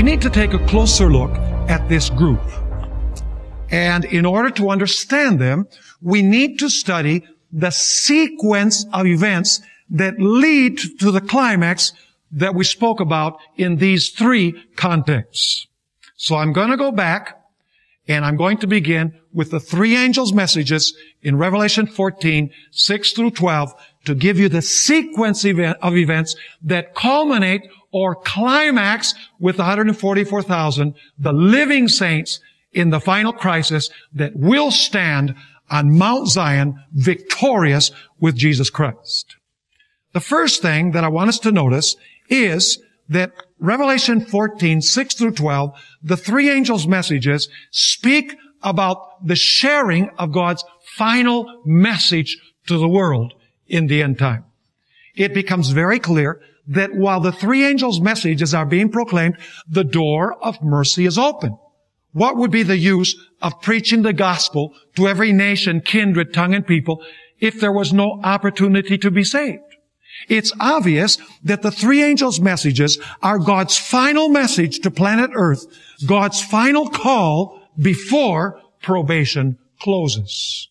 need to take a closer look at this group. And in order to understand them, we need to study the sequence of events that lead to the climax that we spoke about in these three contexts. So I'm going to go back, and I'm going to begin with the three angels' messages in Revelation 14, 6 through 12, to give you the sequence of events that culminate or climax with 144,000, the living saints in the final crisis that will stand on Mount Zion victorious with Jesus Christ. The first thing that I want us to notice is that Revelation 14, 6 through 12, the three angels' messages speak about the sharing of God's final message to the world in the end time. It becomes very clear that while the three angels' messages are being proclaimed, the door of mercy is open. What would be the use of preaching the gospel to every nation, kindred, tongue, and people if there was no opportunity to be saved? It's obvious that the three angels' messages are God's final message to planet Earth, God's final call before probation closes.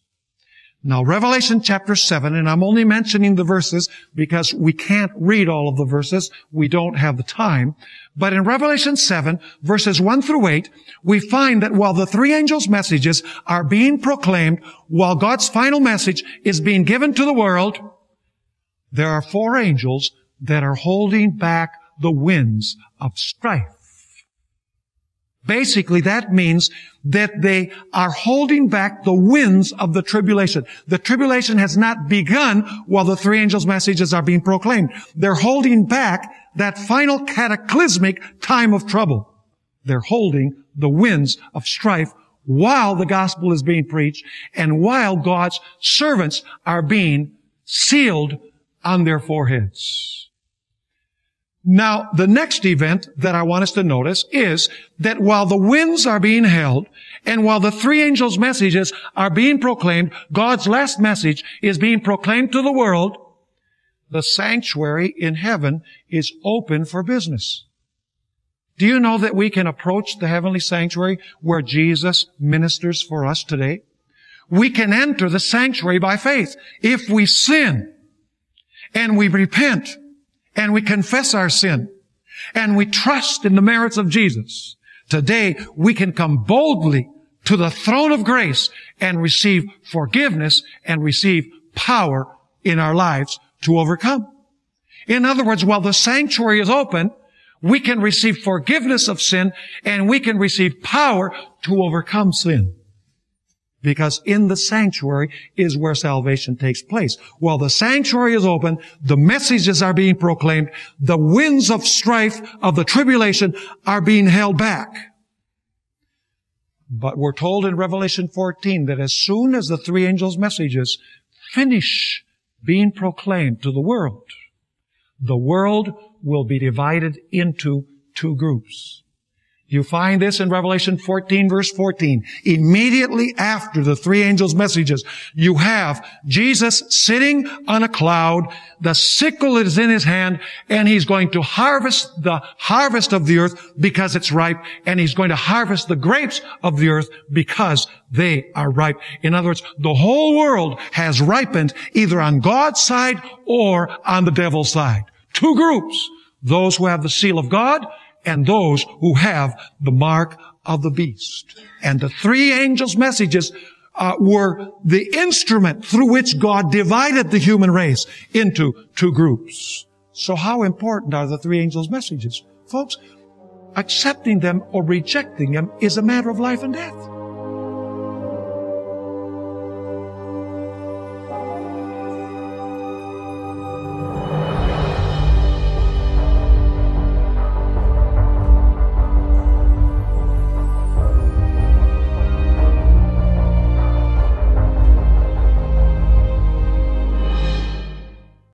Now, Revelation chapter 7, and I'm only mentioning the verses because we can't read all of the verses. We don't have the time. But in Revelation 7, verses 1 through 8, we find that while the three angels' messages are being proclaimed, while God's final message is being given to the world, there are four angels that are holding back the winds of strife. Basically, that means that they are holding back the winds of the tribulation. The tribulation has not begun while the three angels' messages are being proclaimed. They're holding back that final cataclysmic time of trouble. They're holding the winds of strife while the gospel is being preached and while God's servants are being sealed on their foreheads. Now, the next event that I want us to notice is that while the winds are being held and while the three angels' messages are being proclaimed, God's last message is being proclaimed to the world, the sanctuary in heaven is open for business. Do you know that we can approach the heavenly sanctuary where Jesus ministers for us today? We can enter the sanctuary by faith. If we sin, and we repent, and we confess our sin, and we trust in the merits of Jesus, today we can come boldly to the throne of grace and receive forgiveness and receive power in our lives to overcome. In other words, while the sanctuary is open, we can receive forgiveness of sin and we can receive power to overcome sin. Because in the sanctuary is where salvation takes place. While the sanctuary is open, the messages are being proclaimed, the winds of strife of the tribulation are being held back. But we're told in Revelation 14 that as soon as the three angels' messages finish being proclaimed to the world will be divided into two groups. You find this in Revelation 14, verse 14. Immediately after the three angels' messages, you have Jesus sitting on a cloud. The sickle is in his hand, and he's going to harvest the harvest of the earth because it's ripe, and he's going to harvest the grapes of the earth because they are ripe. In other words, the whole world has ripened either on God's side or on the devil's side. Two groups. Those who have the seal of God and those who have the mark of the beast. And the three angels' messages were the instrument through which God divided the human race into two groups. So how important are the three angels' messages? Folks, accepting them or rejecting them is a matter of life and death.